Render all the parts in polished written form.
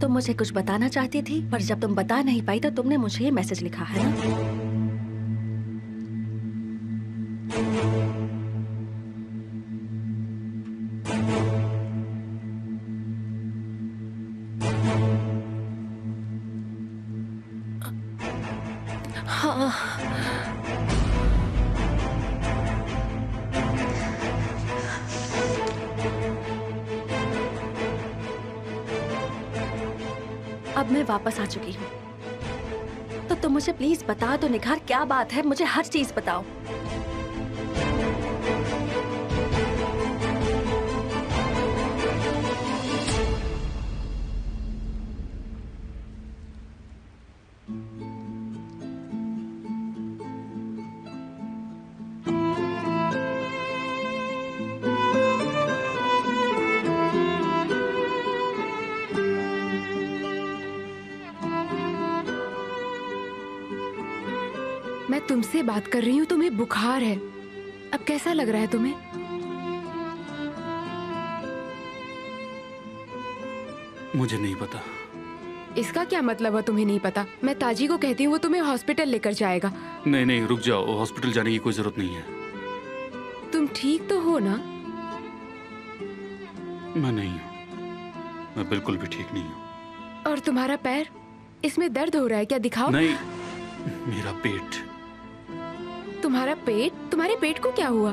तुम मुझे कुछ बताना चाहती थी, पर जब तुम बता नहीं पाई तो तुमने मुझे ये मैसेज लिखा, है ना? हाँ। अब मैं वापस आ चुकी हूँ, तो तुम मुझे प्लीज बता दो निगार, क्या बात है? मुझे हर चीज बताओ। मैं तुमसे बात कर रही हूँ, तुम्हें बुखार है। अब कैसा लग रहा है तुम्हें? मुझे नहीं पता। इसका क्या मतलब है तुम्हें नहीं पता? मैं ताजी को कहती हूँ, वो तुम्हें हॉस्पिटल लेकर जाएगा। नहीं नहीं, रुक जाओ, हॉस्पिटल जाने की कोई जरूरत नहीं है। तुम ठीक तो हो ना? मैं नहीं हूँ, मैं बिल्कुल भी ठीक नहीं हूँ। और तुम्हारा पैर, इसमें दर्द हो रहा है क्या? दिखाओ। नहीं, मेरा पेट। तुम्हारा पेट? तुम्हारे पेट को क्या हुआ?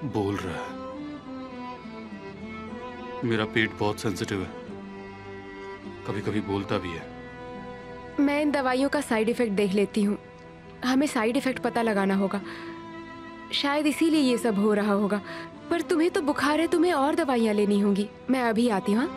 बोल रहा है। मेरा पेट बहुत सेंसिटिव है, कभी कभी बोलता भी है। मैं इन दवाइयों का साइड इफेक्ट देख लेती हूँ। हमें साइड इफेक्ट पता लगाना होगा, शायद इसीलिए ये सब हो रहा होगा। पर तुम्हें तो बुखार है, तुम्हें और दवाइयाँ लेनी होंगी। मैं अभी आती हूँ।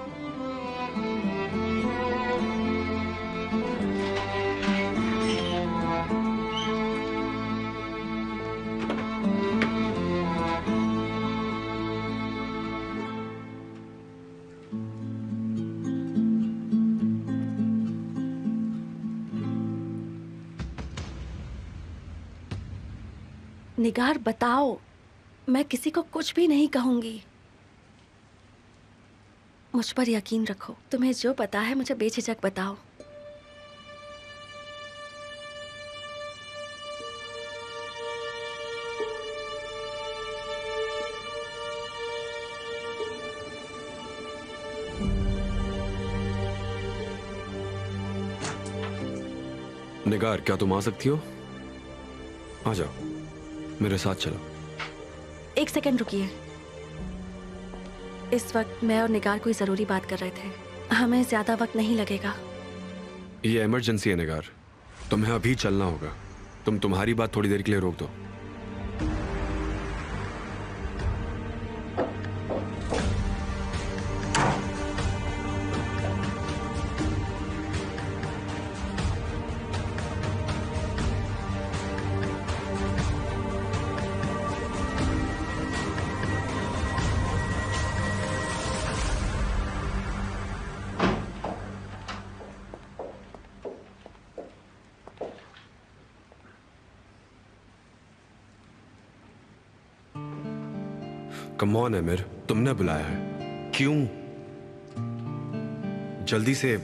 निगार बताओ, मैं किसी को कुछ भी नहीं कहूंगी। मुझ पर यकीन रखो, तुम्हें जो पता है मुझे बेझिझक बताओ। निगार, क्या तुम आ सकती हो? आ जाओ, मेरे साथ चलो। एक सेकंड रुकिए। इस वक्त मैं और निगार कोई जरूरी बात कर रहे थे, हमें ज्यादा वक्त नहीं लगेगा। ये इमरजेंसी है निगार, तुम्हें अभी चलना होगा। तुम तुम्हारी बात थोड़ी देर के लिए रोक दो। कम ऑन एमिर, तुमने बुलाया है। क्यों? जल्दी से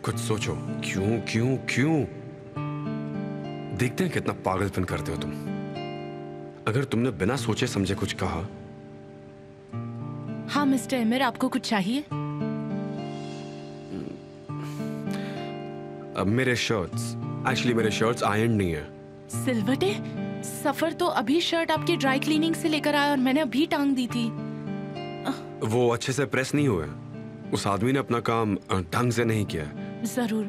कुछ सोचो। क्यों क्यों क्यों? देखते हैं कितना पागलपन करते हो तुम। अगर तुमने बिना सोचे समझे कुछ कहा। हाँ मिस्टर एमिर, आपको कुछ चाहिए? अब मेरे शर्ट्स आयरन नहीं है। सिल्वटे, सफर तो अभी शर्ट आपकी ड्राई क्लीनिंग से लेकर आया और मैंने अभी टांग दी थी। वो अच्छे से प्रेस नहीं हुए। उस आदमी ने अपना काम ढंग से नहीं किया। जरूर,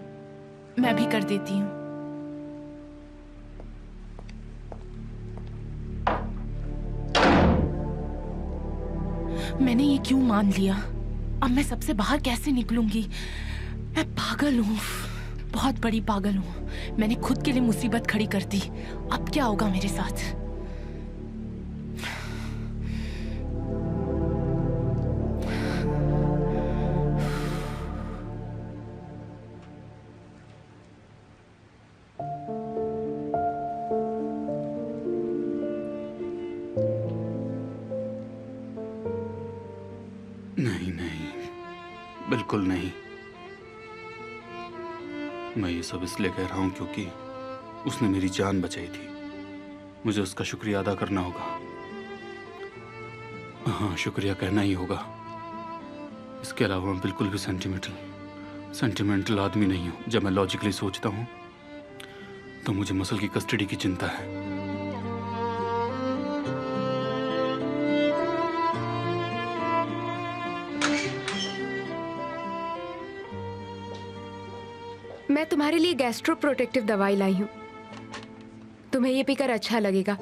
मैं भी कर देती हूँ। मैंने ये क्यों मान लिया? अब मैं सबसे बाहर कैसे निकलूंगी? मैं पागल हूँ, बहुत बड़ी पागल हूँ। मैंने खुद के लिए मुसीबत खड़ी कर दी। अब क्या होगा मेरे साथ? नहीं नहीं, बिल्कुल नहीं। मैं ये सब इसलिए कह रहा हूं क्योंकि उसने मेरी जान बचाई थी। मुझे उसका शुक्रिया अदा करना होगा। हाँ, शुक्रिया कहना ही होगा। इसके अलावा मैं बिल्कुल भी सेंटिमेंटल आदमी नहीं हूं। जब मैं लॉजिकली सोचता हूं तो मुझे मसल की कस्टडी की चिंता है। मैं तुम्हारे लिए गैस्ट्रो प्रोटेक्टिव दवाई लाई हूँ। तुम्हें ये पीकर अच्छा लगेगा।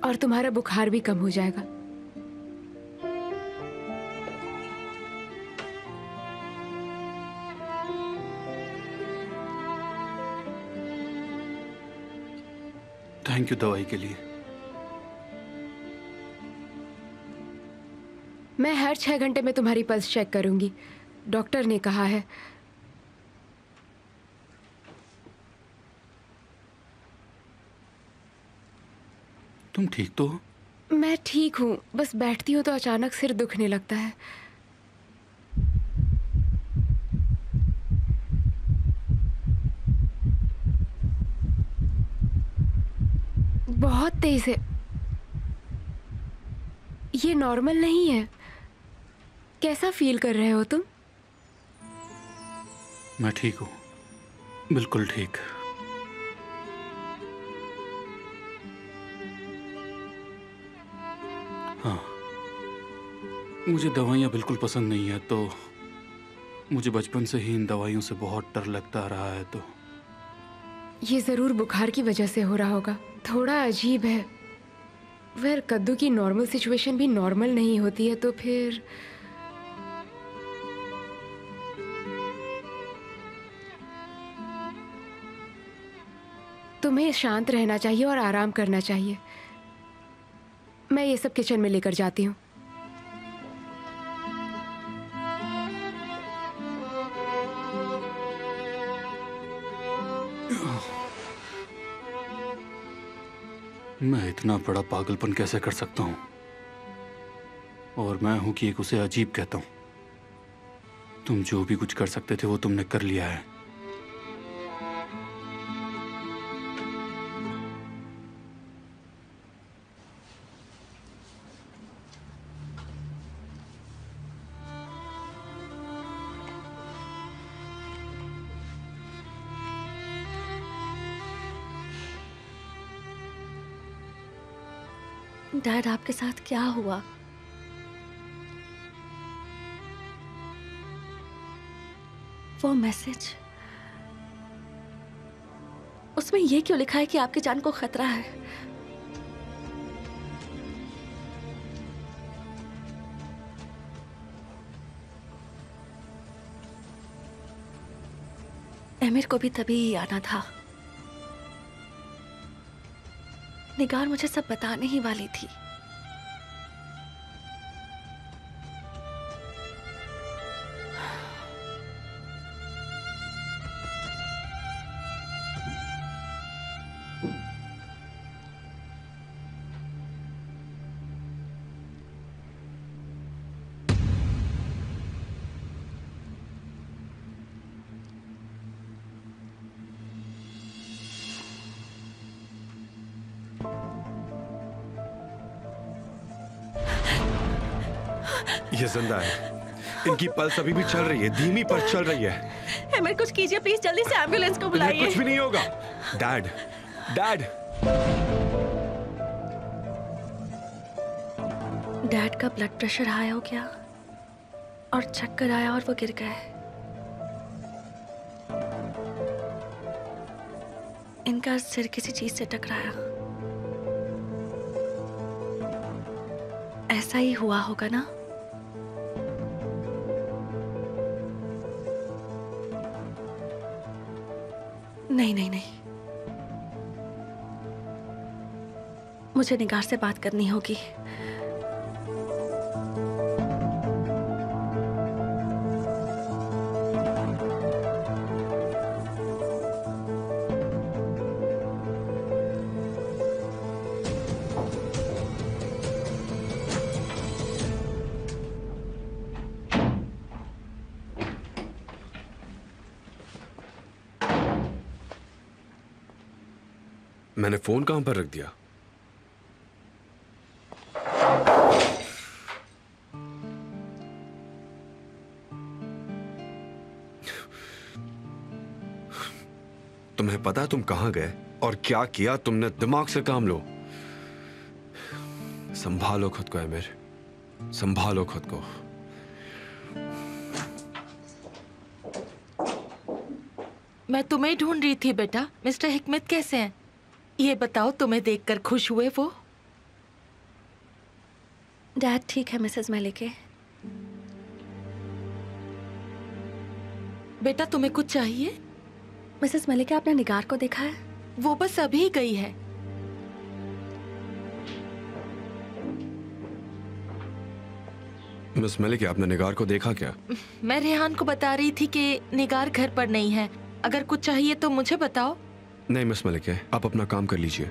और तुम्हारा बुखार भी कम हो जाएगा। थैंक यू दवाई के लिए। मैं हर 6 घंटे में तुम्हारी पल्स चेक करूंगी, डॉक्टर ने कहा है। तुम ठीक तो हो? मैं ठीक हूँ, बस बैठती हूँ तो अचानक सिर दुखने लगता है। बहुत तेज है। ये नॉर्मल नहीं है। कैसा फील कर रहे हो तुम? मैं ठीक हूँ, बिल्कुल ठीक। हाँ, मुझे दवाइयाँ बिल्कुल पसंद नहीं है, तो मुझे बचपन से ही इन दवाइयों से बहुत डर लगता रहा है। तो ये जरूर बुखार की वजह से हो रहा होगा। थोड़ा अजीब है। वेल, कद्दू की नॉर्मल सिचुएशन भी नॉर्मल नहीं होती है, तो फिर तुम्हें शांत रहना चाहिए और आराम करना चाहिए। मैं ये सब किचन में लेकर जाती हूँ। मैं इतना बड़ा पागलपन कैसे कर सकता हूँ? और मैं हूं कि एक उसे अजीब कहता हूँ। तुम जो भी कुछ कर सकते थे वो तुमने कर लिया है। डैड, आपके साथ क्या हुआ? वो मैसेज, उसमें ये क्यों लिखा है कि आपकी जान को खतरा है? एमिर को भी तभी आना था। निगार मुझे सब बताने ही वाली थी। ये जिंदा है, इनकी पल्स अभी भी चल रही है, धीमी पर चल रही है। हेमंत कुछ कीजिए प्लीज, जल्दी से एम्बुलेंस को इन्हें बुलाइए। कुछ भी नहीं होगा। डैड, डैड, डैड का ब्लड प्रेशर हाई हो गया और चक्कर आया और वो गिर गए। इनका सिर किसी चीज से टकराया। ऐसा ही हुआ होगा ना? नहीं नहीं नहीं, मुझे निगार से बात करनी होगी। मैंने फोन कहां पर रख दिया? तुम्हें पता है तुम कहां गए और क्या किया तुमने? दिमाग से काम लो। संभालो खुद को आमिर, संभालो खुद को। मैं तुम्हें ढूंढ रही थी बेटा। मिस्टर हिकमत कैसे हैं? ये बताओ, तुम्हें देखकर खुश हुए वो? डैड ठीक है मिसेस मलिके। बेटा तुम्हें कुछ चाहिए? मिसेस मलिके, आपने निगार को देखा है? वो बस अभी गई है। मिस मलिक, आपने निगार को देखा क्या? मैं रेहान को बता रही थी कि निगार घर पर नहीं है। अगर कुछ चाहिए तो मुझे बताओ। नहीं मिस मलिक, आप अपना काम कर लीजिए।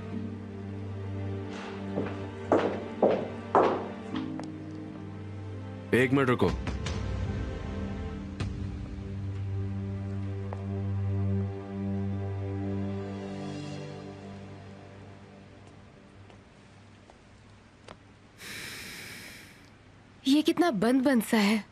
एक मिनट रुको। ये कितना बंद बंद सा है।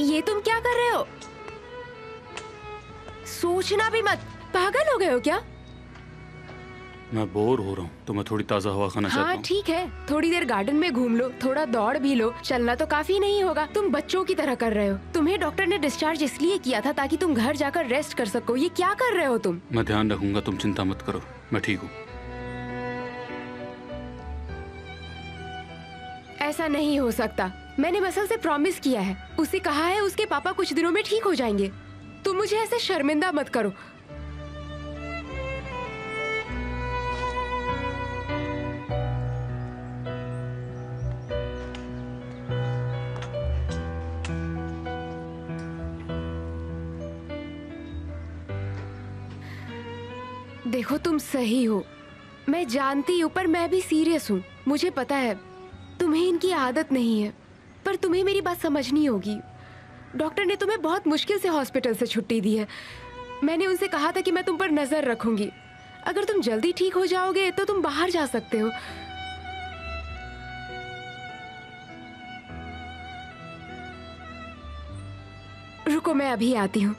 ये तुम क्या कर रहे हो? सोचना भी मत। पागल हो गए हो क्या? मैं बोर हो रहा हूँ तो मैं थोड़ी ताज़ा हवा खाना चाहता हाँ हूँ। ठीक है, थोड़ी देर गार्डन में घूम लो, थोड़ा दौड़ भी लो। चलना तो काफी नहीं होगा, तुम बच्चों की तरह कर रहे हो। तुम्हें डॉक्टर ने डिस्चार्ज इसलिए किया था ताकि तुम घर जाकर रेस्ट कर सको। ये क्या कर रहे हो तुम? मैं ध्यान रखूंगा, तुम चिंता मत करो, मैं ठीक हूँ। ऐसा नहीं हो सकता। मैंने मसल से प्रॉमिस किया है, उसे कहा है उसके पापा कुछ दिनों में ठीक हो जाएंगे। तुम मुझे ऐसे शर्मिंदा मत करो। देखो तुम सही हो, मैं जानती हूँ, पर मैं भी सीरियस हूँ। मुझे पता है तुम्हें इनकी आदत नहीं है, पर तुम्हें मेरी बात समझनी होगी। डॉक्टर ने तुम्हें बहुत मुश्किल से हॉस्पिटल से छुट्टी दी है। मैंने उनसे कहा था कि मैं तुम पर नजर रखूंगी। अगर तुम जल्दी ठीक हो जाओगे तो तुम बाहर जा सकते हो। रुको, मैं अभी आती हूँ।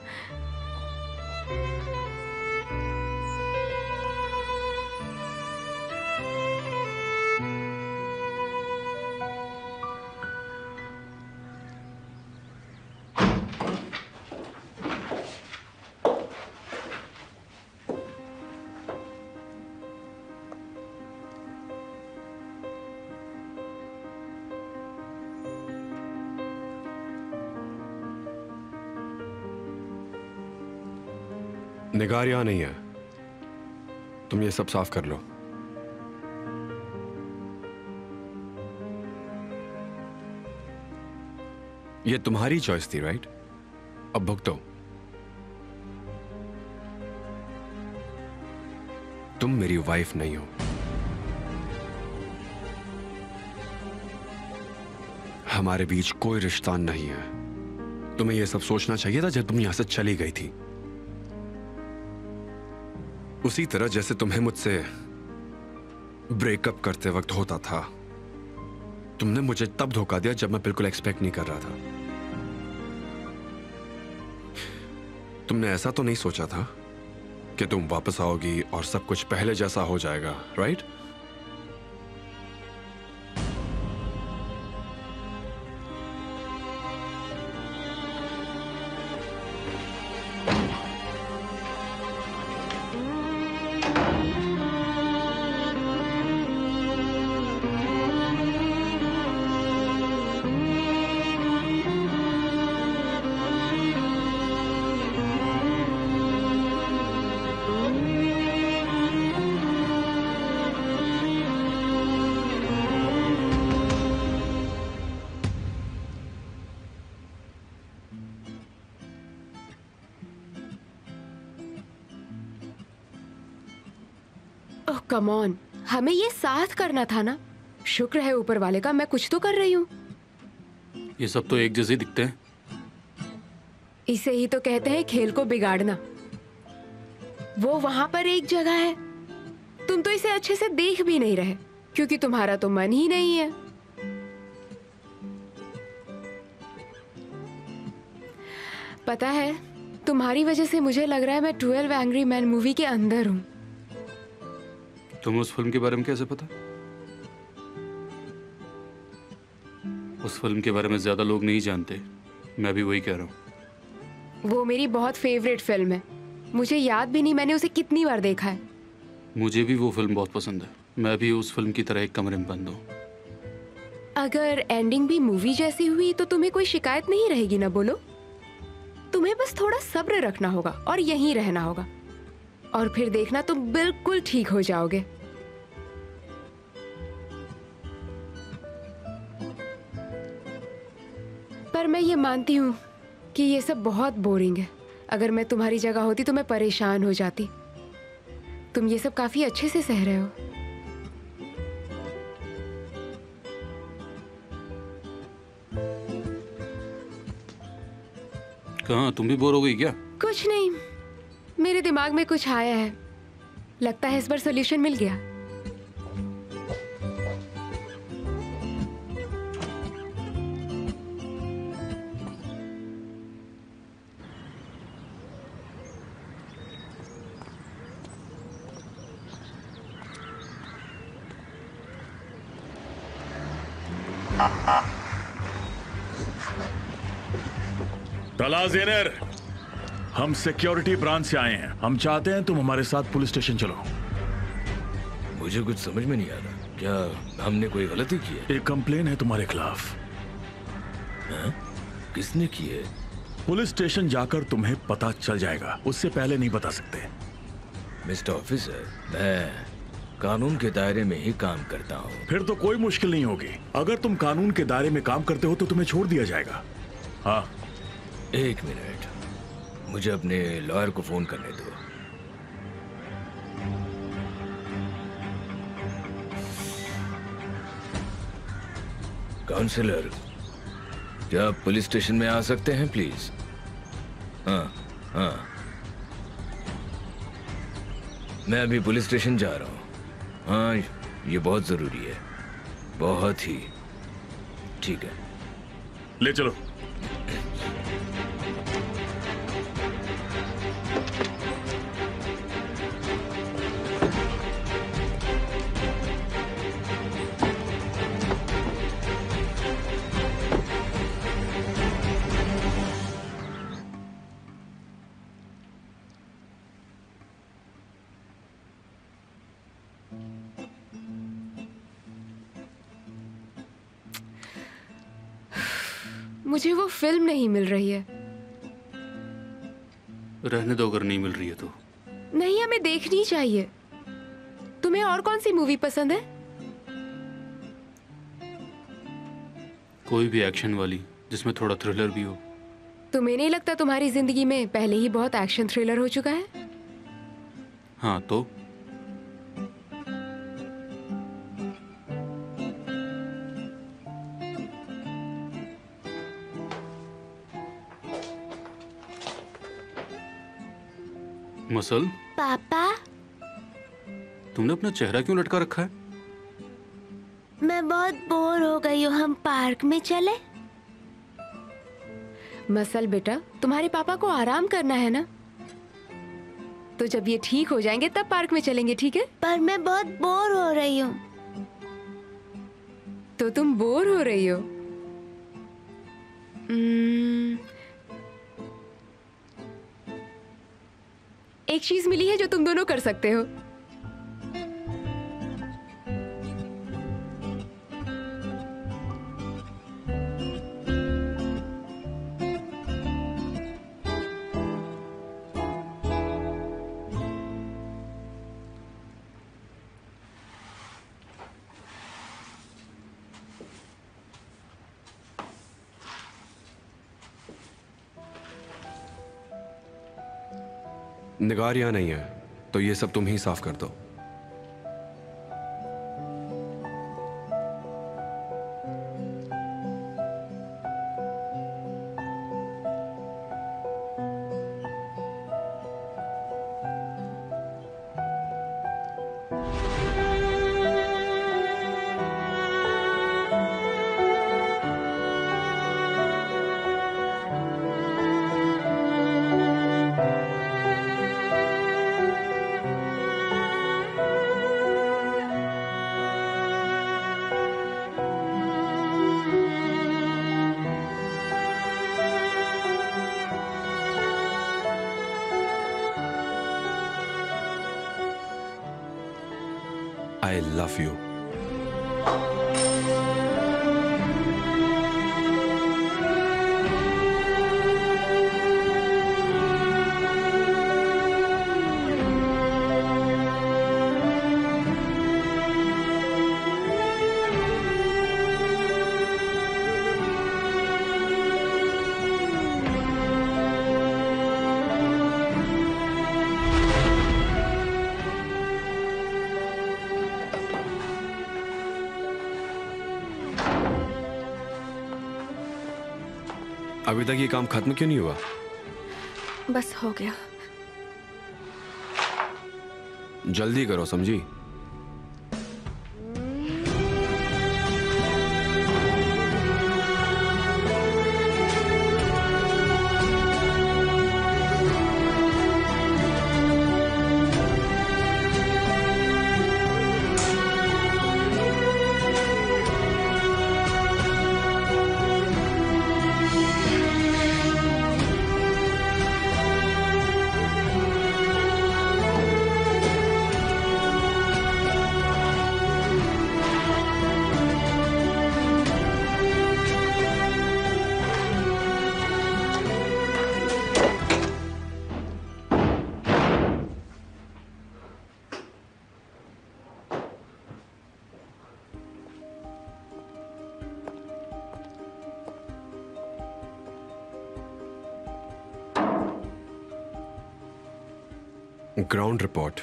निगार यहां नहीं है, तुम ये सब साफ कर लो। ये तुम्हारी चॉइस थी, राइट? अब भुगतो। तुम मेरी वाइफ नहीं हो। हमारे बीच कोई रिश्ता नहीं है। तुम्हें यह सब सोचना चाहिए था जब तुम यहां से चली गई थी। उसी तरह जैसे तुम्हें मुझसे ब्रेकअप करते वक्त होता था। तुमने मुझे तब धोखा दिया जब मैं बिल्कुल एक्सपेक्ट नहीं कर रहा था। तुमने ऐसा तो नहीं सोचा था कि तुम वापस आओगी और सब कुछ पहले जैसा हो जाएगा, राइट? ओह कम ऑन, हमें ये साथ करना था ना। शुक्र है ऊपर वाले का, मैं कुछ तो कर रही हूँ। ये सब तो एक जैसे दिखते हैं। इसे ही तो कहते हैं खेल को बिगाड़ना। वो वहां पर एक जगह है, तुम तो इसे अच्छे से देख भी नहीं रहे क्योंकि तुम्हारा तो मन ही नहीं है। पता है, तुम्हारी वजह से मुझे लग रहा है मैं 12 एंग्री मैन मूवी के अंदर हूँ। तुम्हें उस फिल्म के बारे में कैसे पता? उस फिल्म के बारे में ज्यादा लोग नहीं जानते, मैं भी वही कह रहा हूँ। वो मेरी बहुत फेवरेट फिल्म है, मुझे याद भी नहीं मैंने उसे कितनी बार देखा है। मुझे भी वो फिल्म बहुत पसंद है। मैं भी उस फिल्म की तरह एक कमरे में बंद हूँ। अगर एंडिंग भी मूवी जैसी हुई तो तुम्हें कोई शिकायत नहीं रहेगी ना? बोलो। तुम्हें बस थोड़ा सब्र रखना होगा और यहीं रहना होगा, और फिर देखना तुम बिल्कुल ठीक हो जाओगे। पर मैं ये मानती हूँ कि ये सब बहुत बोरिंग है। अगर मैं तुम्हारी जगह होती तो मैं परेशान हो जाती। तुम ये सब काफी अच्छे से सह रहे हो। कहाँ, तुम भी बोर हो गई क्या? कुछ नहीं, मेरे दिमाग में कुछ आया है। लगता है इस बार सॉल्यूशन मिल गया। तला जेनर, हम सिक्योरिटी ब्रांच से आए हैं। हम चाहते हैं तुम हमारे साथ पुलिस स्टेशन चलो। मुझे कुछ समझ में नहीं आ रहा। क्या हमने कोई गलती की है? एक कंप्लेन है तुम्हारे खिलाफ। हाँ? किसने की है? पुलिस स्टेशन जाकर तुम्हें पता चल जाएगा, उससे पहले नहीं बता सकते। मिस्टर ऑफिसर, मैं कानून के दायरे में ही काम करता हूँ। फिर तो कोई मुश्किल नहीं होगी। अगर तुम कानून के दायरे में काम करते हो तो तुम्हें छोड़ दिया जाएगा। हाँ, एक मिनट, मुझे अपने लॉयर को फोन करने दो। काउंसलर, क्या आप पुलिस स्टेशन में आ सकते हैं प्लीज? हाँ हाँ, मैं अभी पुलिस स्टेशन जा रहा हूँ। हाँ, ये बहुत जरूरी है, बहुत ही। ठीक है, ले चलो। मुझे वो फिल्म नहीं मिल रही है। रहने दो, अगर नहीं मिल रही है तो। देखनी चाहिए। तुम्हें और कौन सी मूवी पसंद है? कोई भी एक्शन वाली जिसमें थोड़ा थ्रिलर भी हो। तुम्हें नहीं लगता तुम्हारी जिंदगी में पहले ही बहुत एक्शन थ्रिलर हो चुका है? हाँ तो मसल, पापा, तुमने अपना चेहरा क्यों लटका रखा है? मैं बहुत बोर हो गई हूँ, हम पार्क में चले? मसल बेटा, तुम्हारे पापा को आराम करना है ना, तो जब ये ठीक हो जाएंगे तब पार्क में चलेंगे, ठीक है? पर मैं बहुत बोर हो रही हूँ। तो तुम बोर हो रही हो? एक चीज मिली है जो तुम दोनों कर सकते हो। निगार यहाँ नहीं है, तो ये सब तुम ही साफ कर दो। I love you. अभी तक ये काम खत्म क्यों नहीं हुआ? बस हो गया। जल्दी करो, समझी? Ground report.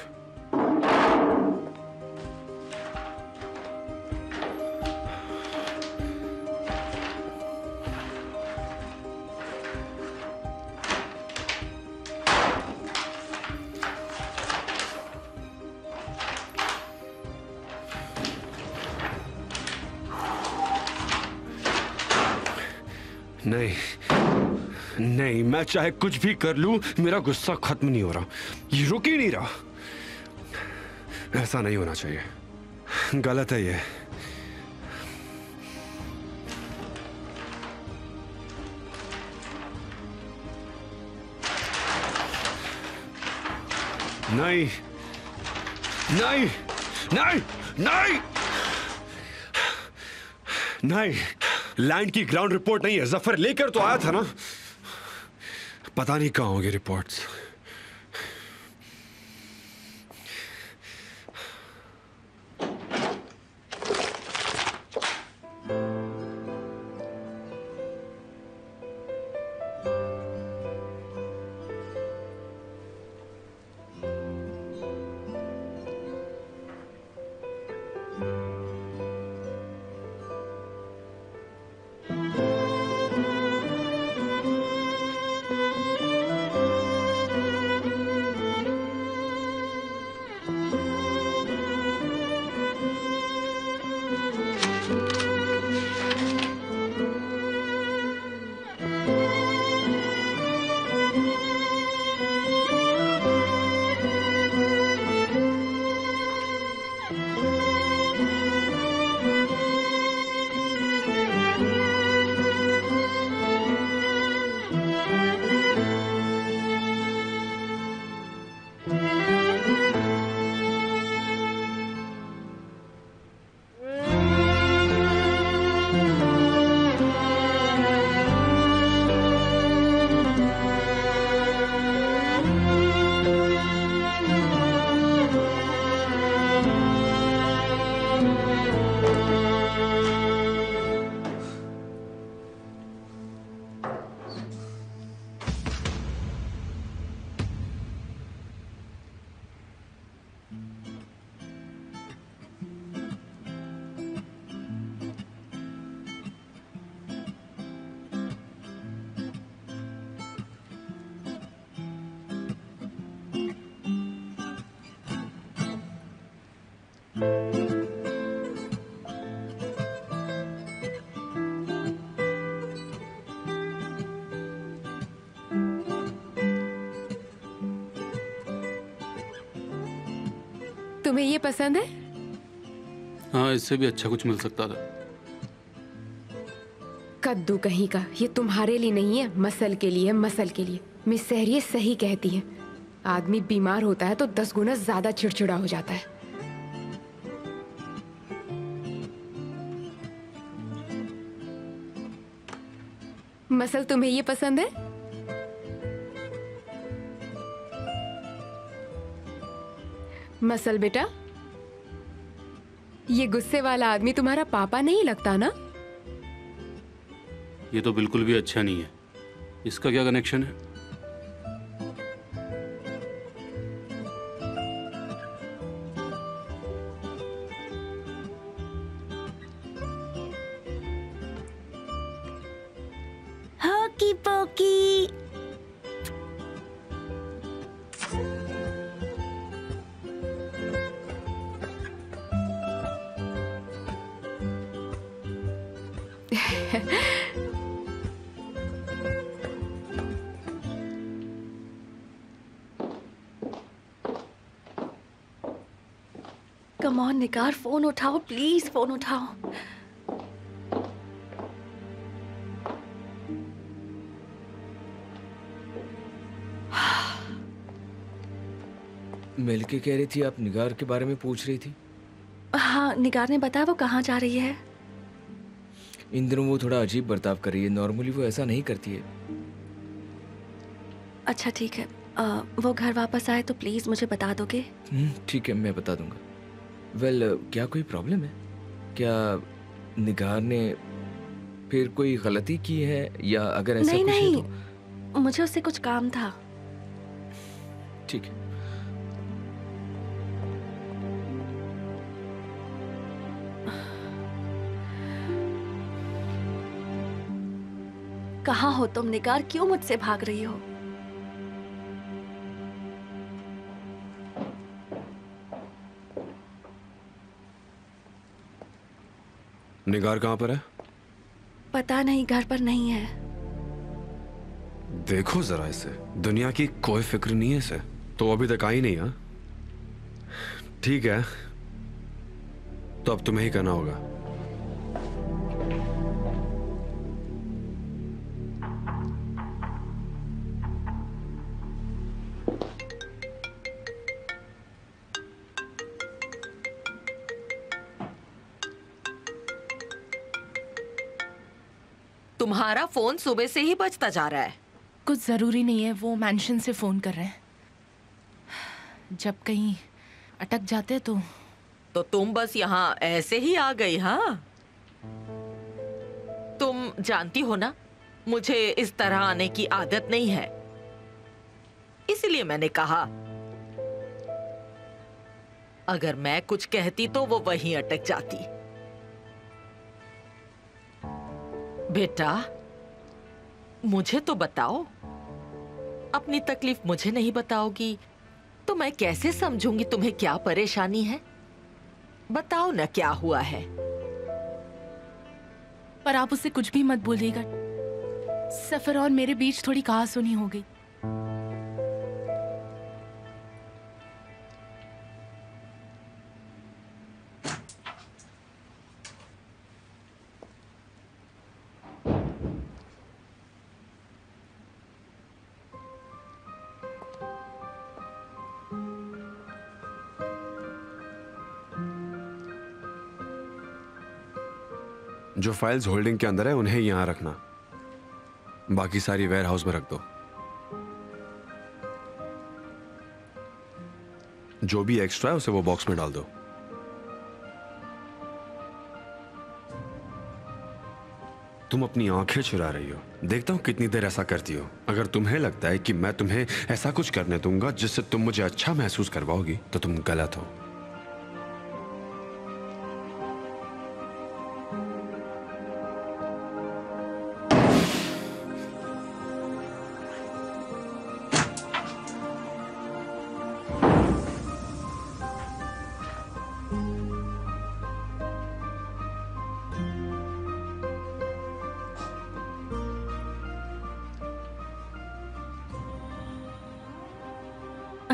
नहीं नहीं, मैं चाहे कुछ भी कर लूं, मेरा गुस्सा खत्म नहीं हो रहा। ये रुक ही नहीं रहा। ऐसा नहीं होना चाहिए, गलत है ये। नहीं नहीं नहीं नहीं नहीं, लैंड की ग्राउंड रिपोर्ट नहीं है। जफर लेकर तो आया था ना, पता नहीं कहां होंगी रिपोर्ट्स। तुम्हें ये पसंद है? हाँ, इससे भी अच्छा कुछ मिल सकता था। कद्दू कहीं का, ये तुम्हारे लिए नहीं है, मसल के लिए, मसल के लिए। मिस सहरिये सही कहती है, आदमी बीमार होता है तो 10 गुना ज्यादा चिड़चिड़ा हो जाता है। मसल तुम्हें ये पसंद है? मसल बेटा, ये गुस्से वाला आदमी तुम्हारा पापा नहीं लगता ना? ये तो बिल्कुल भी अच्छा नहीं है। इसका क्या कनेक्शन है? Hockey poke. Come on Nigar, phone उठाओ प्लीज, फोन उठाओ। मिलके कह रही थी आप निगार के बारे में पूछ रही थी। हाँ, निगार ने बताया वो कहाँ जा रही है। इन दिनों वो थोड़ा अजीब बर्ताव कर रही है, नॉर्मली वो ऐसा नहीं करती है। अच्छा ठीक है, वो घर वापस आए तो प्लीज मुझे बता दोगे? ठीक है, मैं बता दूंगा। वेल, क्या कोई प्रॉब्लम है? क्या निगार ने फिर कोई गलती की है, या अगर ऐसा नहीं कुछ नहीं, है तो मुझे उससे कुछ काम था। ठीक है। कहाँ हो तुम निगार, क्यों मुझसे भाग रही हो? निगार कहाँ पर है? पता नहीं, घर पर नहीं है। देखो जरा इसे, दुनिया की कोई फिक्र नहीं है इसे। तो अभी तक आई नहीं? हाँ ठीक है, तो अब तुम्हें ही करना होगा। तुम्हारा फोन सुबह से ही बजता जा रहा है। कुछ जरूरी नहीं है, वो मैंशन से फोन कर रहे हैं। जब कहीं अटक जाते तो तुम बस यहाँ ऐसे ही आ गई? हाँ, तुम जानती हो ना, मुझे इस तरह आने की आदत नहीं है, इसलिए मैंने कहा अगर मैं कुछ कहती तो वो वहीं अटक जाती। बेटा, मुझे तो बताओ, अपनी तकलीफ मुझे नहीं बताओगी तो मैं कैसे समझूंगी तुम्हें क्या परेशानी है? बताओ ना क्या हुआ है। पर आप उससे कुछ भी मत बोलिएगा। सफर और मेरे बीच थोड़ी कहासुनी हो गई। जो फाइल्स होल्डिंग के अंदर है उन्हें यहां रखना, बाकी सारी वेयर हाउस में रख दो। जो भी एक्स्ट्रा है उसे वो बॉक्स में डाल दो। तुम अपनी आंखें चुरा रही हो, देखता हूं कितनी देर ऐसा करती हो। अगर तुम्हें लगता है कि मैं तुम्हें ऐसा कुछ करने दूंगा जिससे तुम मुझे अच्छा महसूस करवाओगी तो तुम गलत हो।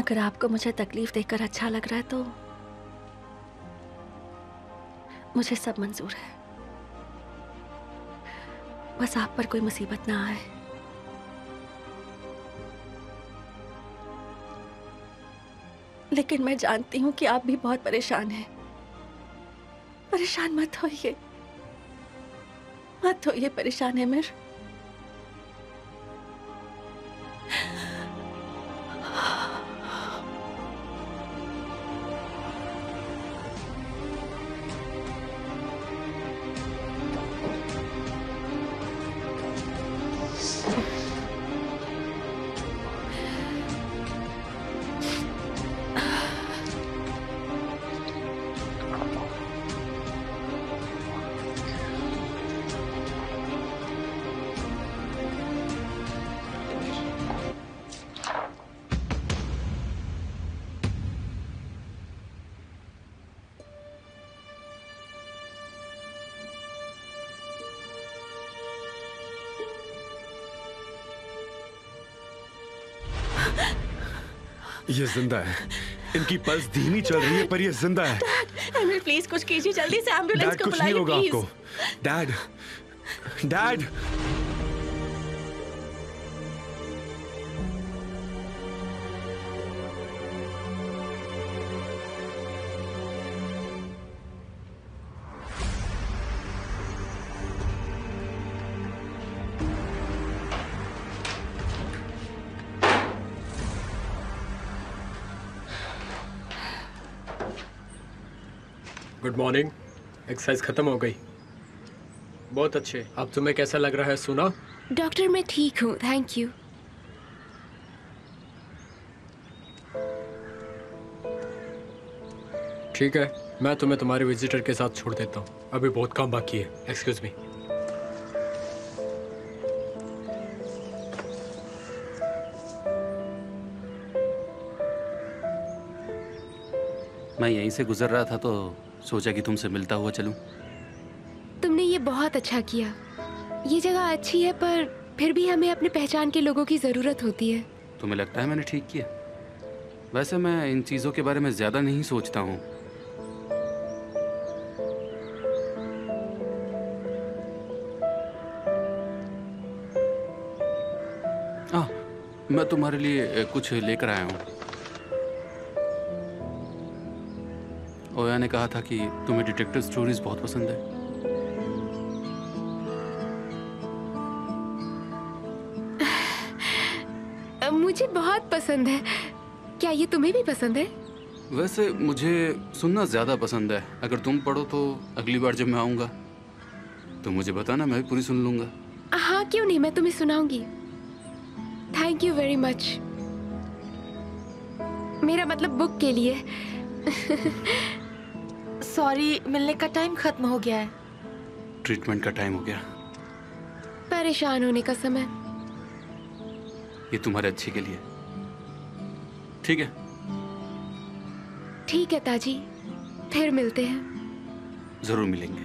अगर आपको मुझे तकलीफ देकर अच्छा लग रहा है तो मुझे सब मंजूर है। बस आप पर कोई मुसीबत ना आए। लेकिन मैं जानती हूं कि आप भी बहुत परेशान हैं। परेशान मत होइए, मत होइए परेशान है मिर। ये जिंदा है। इनकी पल्स धीमी चल रही है पर ये जिंदा है। अमीर प्लीज कुछ कीजिए, जल्दी से एम्बुलेंस डैड को कुछ नहीं बुलाइए होगा प्लीज। आपको। Dad dad good morning. Exercise खत्म हो गई। बहुत अच्छे। अब तुम्हें कैसा लग रहा है सुना? डॉक्टर मैं ठीक हूँ, थैंक यू। ठीक है, मैं तुम्हें तुम्हारे विजिटर के साथ छोड़ देता हूँ। अभी बहुत काम बाकी है। Excuse me. मैं यहीं से गुजर रहा था तो सोचा कि तुमसे मिलता हुआ चलूं। तुमने ये बहुत अच्छा किया। ये जगह अच्छी है पर फिर भी हमें अपने पहचान के लोगों की ज़रूरत होती है। तुम्हें लगता है मैंने ठीक किया? वैसे मैं इन चीज़ों के बारे में ज़्यादा नहीं सोचता हूँ। मैं तुम्हारे लिए कुछ लेकर आया हूँ। ओया ने कहा था कि तुम्हें डिटेक्टिव स्टोरीज बहुत पसंद है। मुझे बहुत पसंद है। क्या ये तुम्हें भी पसंद है? वैसे मुझे सुनना ज़्यादा पसंद है। अगर तुम पढ़ो तो अगली बार जब मैं आऊँगा तो मुझे बताना, मैं भी पूरी सुन लूँगा। हाँ क्यों नहीं, मैं तुम्हें सुनाऊंगी। Thank you very much. मेरा मतलब बुक के लिए। सॉरी, मिलने का टाइम खत्म हो गया है। ट्रीटमेंट का टाइम हो गया। परेशान होने का समय। ये तुम्हारे अच्छे के लिए। ठीक है? ठीक है ताजी, फिर मिलते हैं। जरूर मिलेंगे।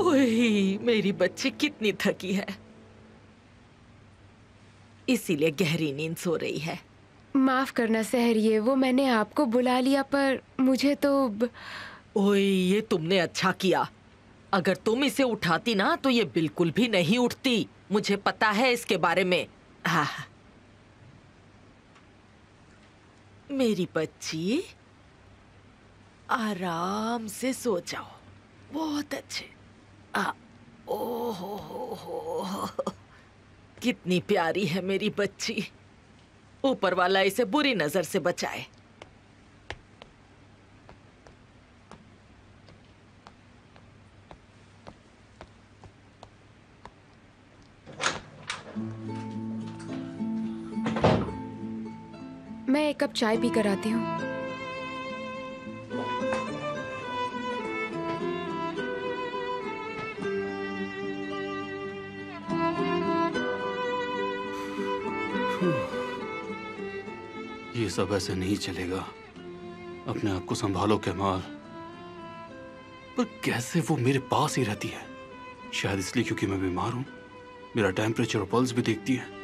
ओए, मेरी बच्ची कितनी थकी है, इसीलिए गहरी नींद सो रही है। माफ करना सहरिये, वो मैंने आपको बुला लिया पर मुझे तो ओए, ये तुमने अच्छा किया। अगर तुम इसे उठाती ना तो ये बिल्कुल भी नहीं उठती। मुझे पता है इसके बारे में। हाँ। मेरी बच्ची, आराम से सो जाओ। बहुत अच्छे। ओ हो, कितनी प्यारी है मेरी बच्ची। ऊपर वाला इसे बुरी नजर से बचाए। मैं एक कप चाय पी कर आती हूँ। सब ऐसे नहीं चलेगा। अपने आप को संभालो कमाल। पर कैसे वो मेरे पास ही रहती है? शायद इसलिए क्योंकि मैं बीमार हूं। मेरा टेम्परेचर और पल्स भी देखती है।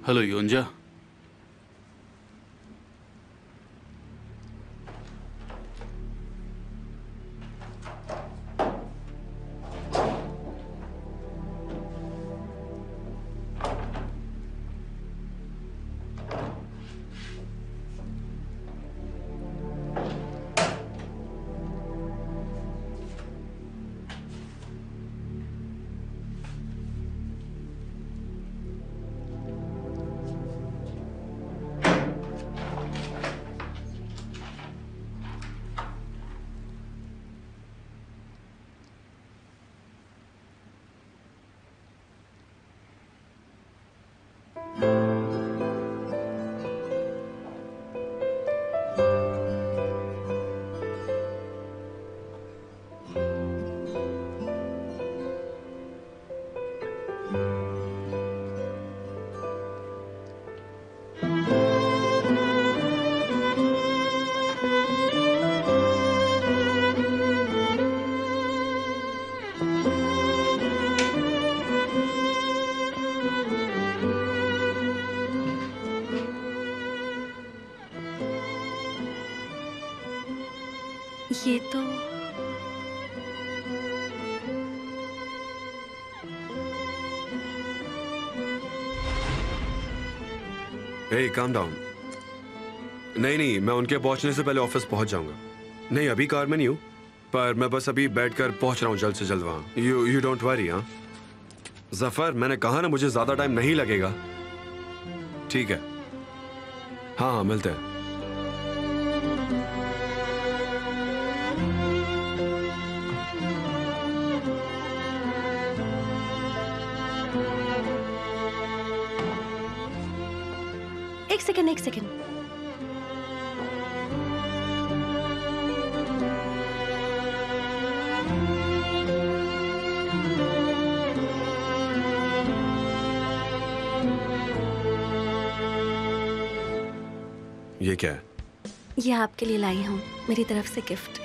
हेलो योंजा। ये तो हे काम डाउन। नहीं, मैं उनके पहुंचने से पहले ऑफिस पहुंच जाऊंगा। नहीं, अभी कार में नहीं हूं, पर मैं बस अभी बैठकर पहुंच रहा हूं जल्द से जल्द वहां। You don't worry. हाँ जफर, मैंने कहा ना मुझे ज्यादा टाइम नहीं लगेगा। ठीक है, हाँ मिलते हैं। एक सेकंड। ये क्या है? ये आपके लिए लाई हूँ, मेरी तरफ से गिफ्ट।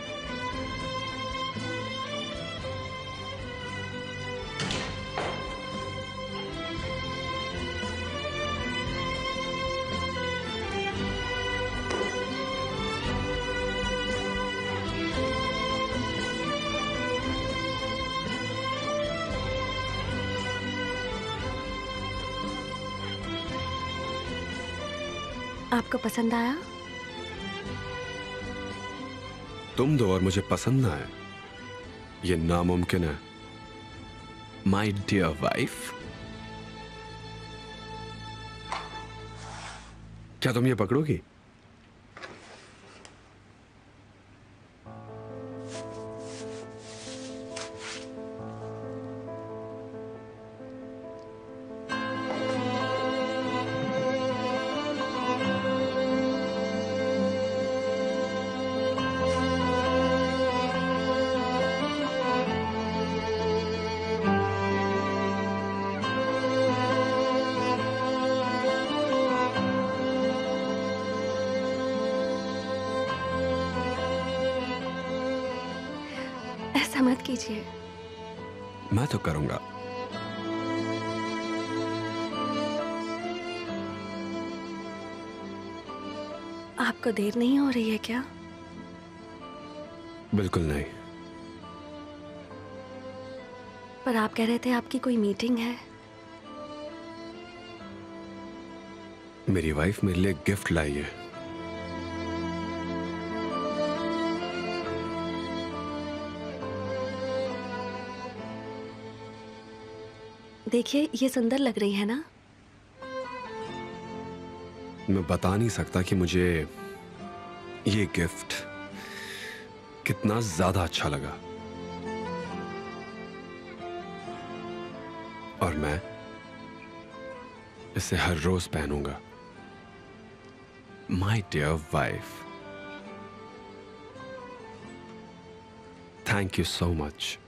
आपको पसंद आया? तुम दो और मुझे पसंद ना आए, ये नामुमकिन है माय डियर वाइफ। क्या तुम ये पकड़ोगी? मत कीजिए। मैं तो करूंगा। आपको देर नहीं हो रही है क्या? बिल्कुल नहीं। पर आप कह रहे थे आपकी कोई मीटिंग है। मेरी वाइफ मेरे लिए गिफ्ट लाई है। देखिए, ये सुंदर लग रही है ना? मैं बता नहीं सकता कि मुझे ये गिफ्ट कितना ज्यादा अच्छा लगा, और मैं इसे हर रोज पहनूंगा। My dear wife, thank you so much.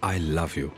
I love you.